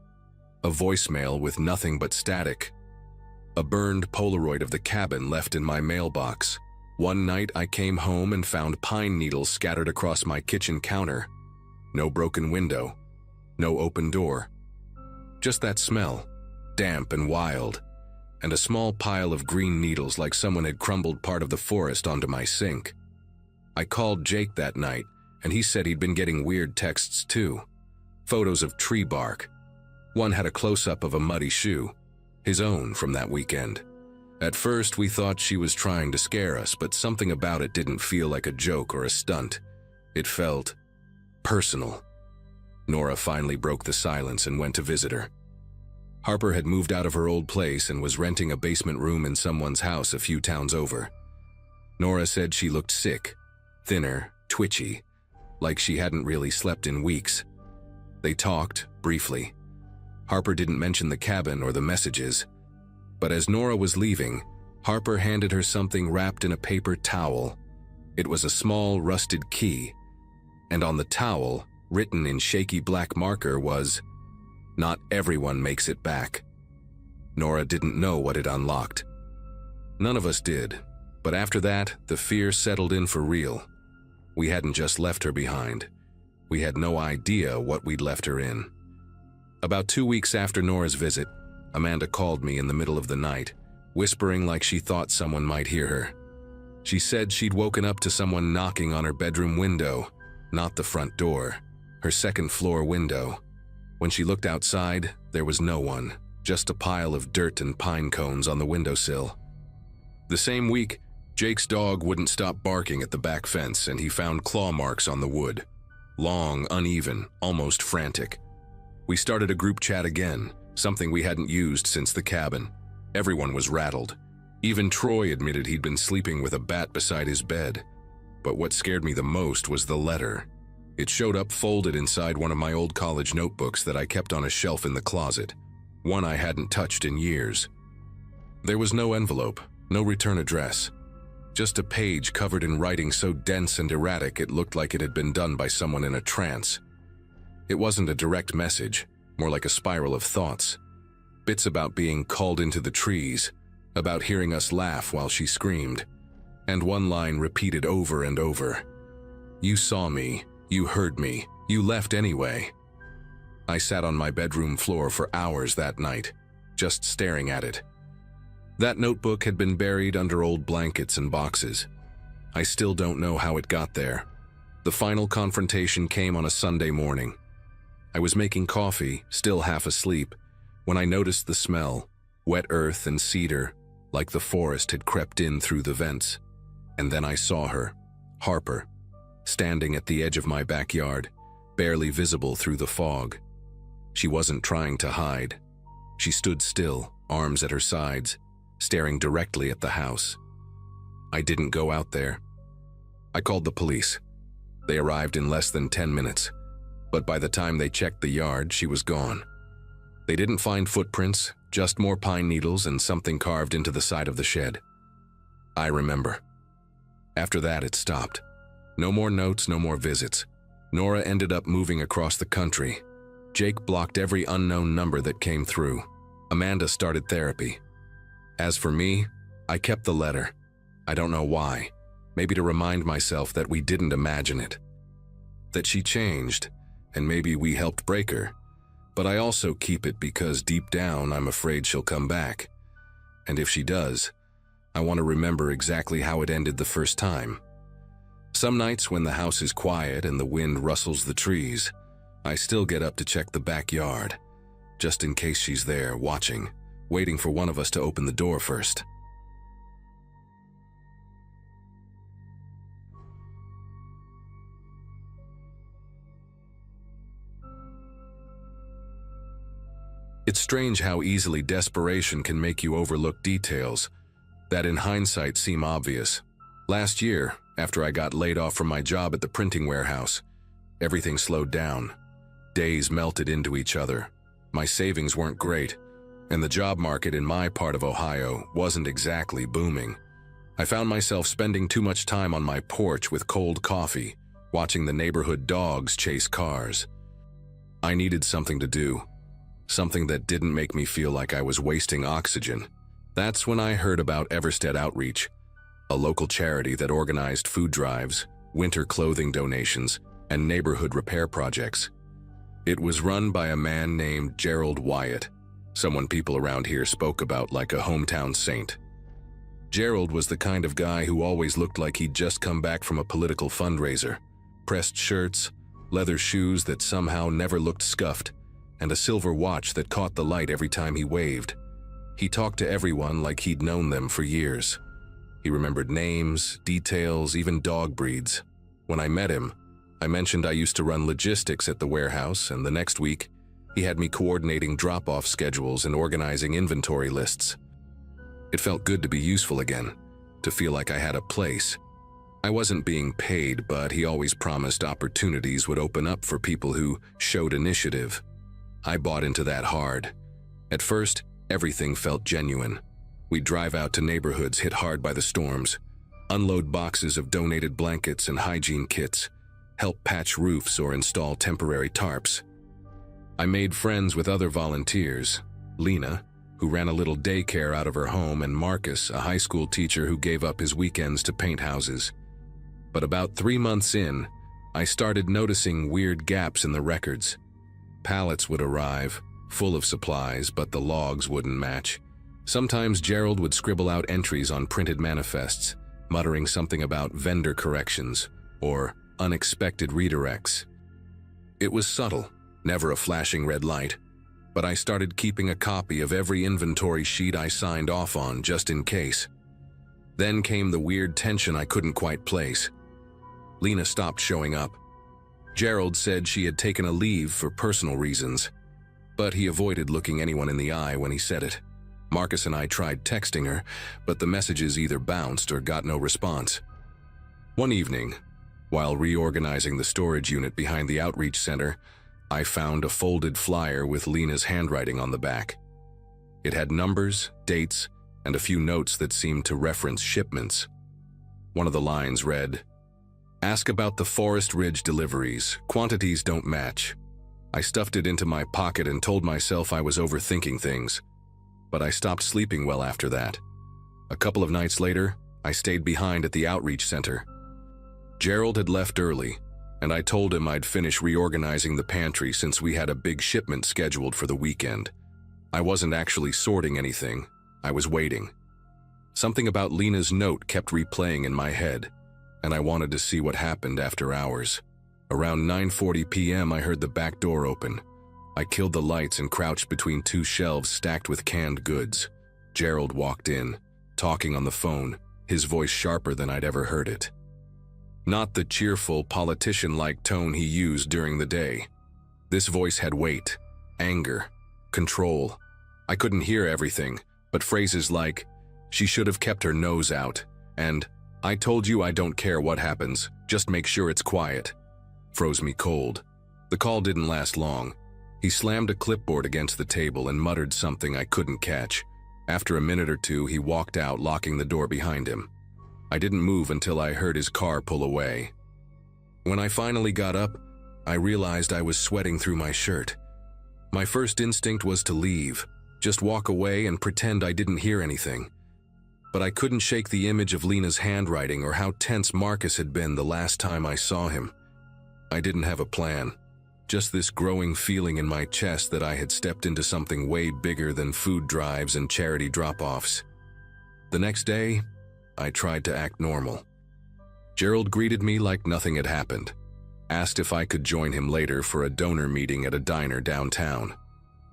A voicemail with nothing but static. A burned Polaroid of the cabin left in my mailbox. One night, I came home and found pine needles scattered across my kitchen counter. No broken window. No open door. Just that smell, damp and wild, and a small pile of green needles like someone had crumbled part of the forest onto my sink. I called Jake that night, and he said he'd been getting weird texts too. Photos of tree bark. One had a close-up of a muddy shoe, his own from that weekend. At first, we thought she was trying to scare us, but something about it didn't feel like a joke or a stunt. It felt personal. Nora finally broke the silence and went to visit her. Harper had moved out of her old place and was renting a basement room in someone's house a few towns over. Nora said she looked sick, thinner, twitchy, like she hadn't really slept in weeks. They talked, briefly. Harper didn't mention the cabin or the messages. But as Nora was leaving, Harper handed her something wrapped in a paper towel. It was a small, rusted key. And on the towel, written in shaky black marker, was, "Not everyone makes it back." Nora didn't know what it unlocked. None of us did, but after that, the fear settled in for real. We hadn't just left her behind. We had no idea what we'd left her in. About 2 weeks after Nora's visit, Amanda called me in the middle of the night, whispering like she thought someone might hear her. She said she'd woken up to someone knocking on her bedroom window, not the front door, her second-floor window. When she looked outside, there was no one, just a pile of dirt and pine cones on the windowsill. The same week, Jake's dog wouldn't stop barking at the back fence, and he found claw marks on the wood. Long, uneven, almost frantic. We started a group chat again, something we hadn't used since the cabin. Everyone was rattled. Even Troy admitted he'd been sleeping with a bat beside his bed. But what scared me the most was the letter. It showed up folded inside one of my old college notebooks that I kept on a shelf in the closet, one I hadn't touched in years. There was no envelope, no return address. Just a page covered in writing so dense and erratic it looked like it had been done by someone in a trance. It wasn't a direct message, more like a spiral of thoughts. Bits about being called into the trees, about hearing us laugh while she screamed, and one line repeated over and over. "You saw me, you heard me, you left anyway." I sat on my bedroom floor for hours that night, just staring at it. That notebook had been buried under old blankets and boxes. I still don't know how it got there. The final confrontation came on a Sunday morning. I was making coffee, still half asleep, when I noticed the smell, wet earth and cedar, like the forest had crept in through the vents. And then I saw her, Harper, standing at the edge of my backyard, barely visible through the fog. She wasn't trying to hide. She stood still, arms at her sides, staring directly at the house. I didn't go out there. I called the police. They arrived in less than 10 minutes, but by the time they checked the yard, she was gone. They didn't find footprints, just more pine needles and something carved into the side of the shed. I remember. After that, it stopped. No more notes, no more visits. Nora ended up moving across the country. Jake blocked every unknown number that came through. Amanda started therapy. As for me, I kept the letter. I don't know why. Maybe to remind myself that we didn't imagine it. That she changed, and maybe we helped break her. But I also keep it because deep down I'm afraid she'll come back. And if she does, I want to remember exactly how it ended the first time. Some nights when the house is quiet and the wind rustles the trees, I still get up to check the backyard, just in case she's there, watching, waiting for one of us to open the door first. It's strange how easily desperation can make you overlook details that in hindsight seem obvious. Last year, after I got laid off from my job at the printing warehouse, everything slowed down. Days melted into each other. My savings weren't great, and the job market in my part of Ohio wasn't exactly booming. I found myself spending too much time on my porch with cold coffee, watching the neighborhood dogs chase cars. I needed something to do. Something that didn't make me feel like I was wasting oxygen. That's when I heard about Everstead Outreach, a local charity that organized food drives, winter clothing donations, and neighborhood repair projects. It was run by a man named Gerald Wyatt, someone people around here spoke about like a hometown saint. Gerald was the kind of guy who always looked like he'd just come back from a political fundraiser. Pressed shirts, leather shoes that somehow never looked scuffed, and a silver watch that caught the light every time he waved. He talked to everyone like he'd known them for years. He remembered names, details, even dog breeds. When I met him, I mentioned I used to run logistics at the warehouse, and the next week, he had me coordinating drop-off schedules and organizing inventory lists. It felt good to be useful again, to feel like I had a place. I wasn't being paid, but he always promised opportunities would open up for people who showed initiative. I bought into that hard. At first, everything felt genuine. We'd drive out to neighborhoods hit hard by the storms, unload boxes of donated blankets and hygiene kits, help patch roofs or install temporary tarps. I made friends with other volunteers, Lena, who ran a little daycare out of her home, and Marcus, a high school teacher who gave up his weekends to paint houses. But about 3 months in, I started noticing weird gaps in the records. Pallets would arrive, full of supplies, but the logs wouldn't match. Sometimes Gerald would scribble out entries on printed manifests, muttering something about vendor corrections or unexpected redirects. It was subtle, never a flashing red light, but I started keeping a copy of every inventory sheet I signed off on just in case. Then came the weird tension I couldn't quite place. Lena stopped showing up. Gerald said she had taken a leave for personal reasons, but he avoided looking anyone in the eye when he said it. Marcus and I tried texting her, but the messages either bounced or got no response. One evening, while reorganizing the storage unit behind the outreach center, I found a folded flyer with Lena's handwriting on the back. It had numbers, dates, and a few notes that seemed to reference shipments. One of the lines read, "Ask about the Forest Ridge deliveries. Quantities don't match." I stuffed it into my pocket and told myself I was overthinking things, but I stopped sleeping well after that. A couple of nights later, I stayed behind at the outreach center. Gerald had left early, and I told him I'd finish reorganizing the pantry since we had a big shipment scheduled for the weekend. I wasn't actually sorting anything, I was waiting. Something about Lena's note kept replaying in my head, and I wanted to see what happened after hours. Around 9:40 p.m. I heard the back door open. I killed the lights and crouched between two shelves stacked with canned goods. Gerald walked in, talking on the phone, his voice sharper than I'd ever heard it. Not the cheerful, politician-like tone he used during the day. This voice had weight, anger, control. I couldn't hear everything, but phrases like, "She should have kept her nose out," and "I told you I don't care what happens, just make sure it's quiet," froze me cold. The call didn't last long. He slammed a clipboard against the table and muttered something I couldn't catch. After a minute or two, he walked out, locking the door behind him. I didn't move until I heard his car pull away. When I finally got up, I realized I was sweating through my shirt. My first instinct was to leave, just walk away and pretend I didn't hear anything. But I couldn't shake the image of Lena's handwriting or how tense Marcus had been the last time I saw him. I didn't have a plan, just this growing feeling in my chest that I had stepped into something way bigger than food drives and charity drop-offs. The next day, I tried to act normal. Gerald greeted me like nothing had happened, asked if I could join him later for a donor meeting at a diner downtown.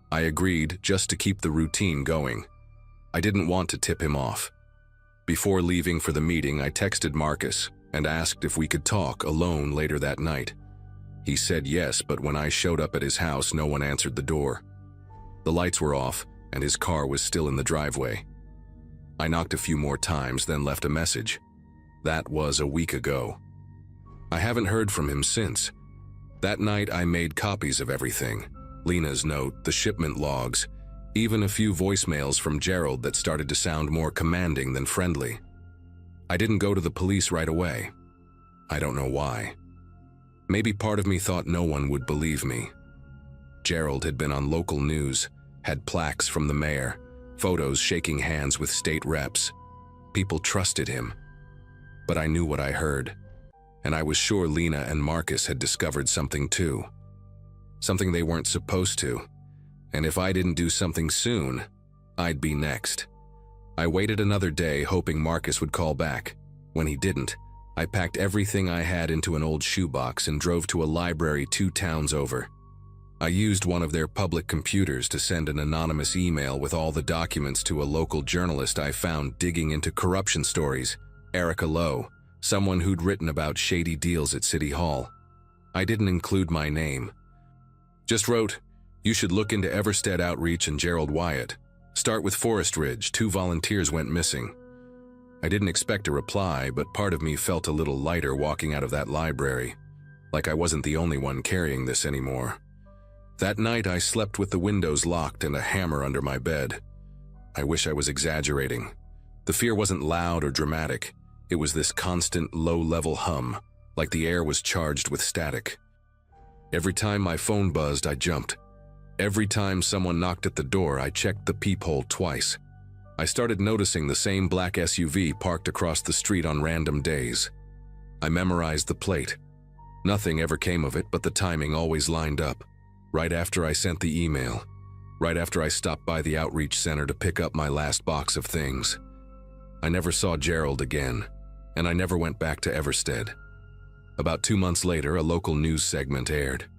I agreed just to keep the routine going. I didn't want to tip him off. Before leaving for the meeting, I texted Marcus and asked if we could talk alone later that night. He said yes, but when I showed up at his house, no one answered the door. The lights were off, and his car was still in the driveway. I knocked a few more times, then left a message. That was a week ago. I haven't heard from him since. That night, I made copies of everything. Lena's note, the shipment logs, even a few voicemails from Gerald that started to sound more commanding than friendly. I didn't go to the police right away. I don't know why. Maybe part of me thought no one would believe me. Gerald had been on local news, had plaques from the mayor, photos shaking hands with state reps. People trusted him. But I knew what I heard, and I was sure Lena and Marcus had discovered something too. Something they weren't supposed to, and if I didn't do something soon, I'd be next. I waited another day hoping Marcus would call back. When he didn't, I packed everything I had into an old shoebox and drove to a library 2 towns over. I used one of their public computers to send an anonymous email with all the documents to a local journalist I found digging into corruption stories, Erica Lowe, someone who'd written about shady deals at City Hall. I didn't include my name. Just wrote, "You should look into Everstead Outreach and Gerald Wyatt. Start with Forest Ridge, 2 volunteers went missing." I didn't expect a reply, but part of me felt a little lighter walking out of that library, like I wasn't the only one carrying this anymore. That night I slept with the windows locked and a hammer under my bed. I wish I was exaggerating. The fear wasn't loud or dramatic. It was this constant low-level hum, like the air was charged with static. Every time my phone buzzed, I jumped. Every time someone knocked at the door, I checked the peephole twice. I started noticing the same black SUV parked across the street on random days. I memorized the plate. Nothing ever came of it, but the timing always lined up. Right after I sent the email. Right after I stopped by the outreach center to pick up my last box of things. I never saw Gerald again, and I never went back to Everstead. About 2 months later, a local news segment aired.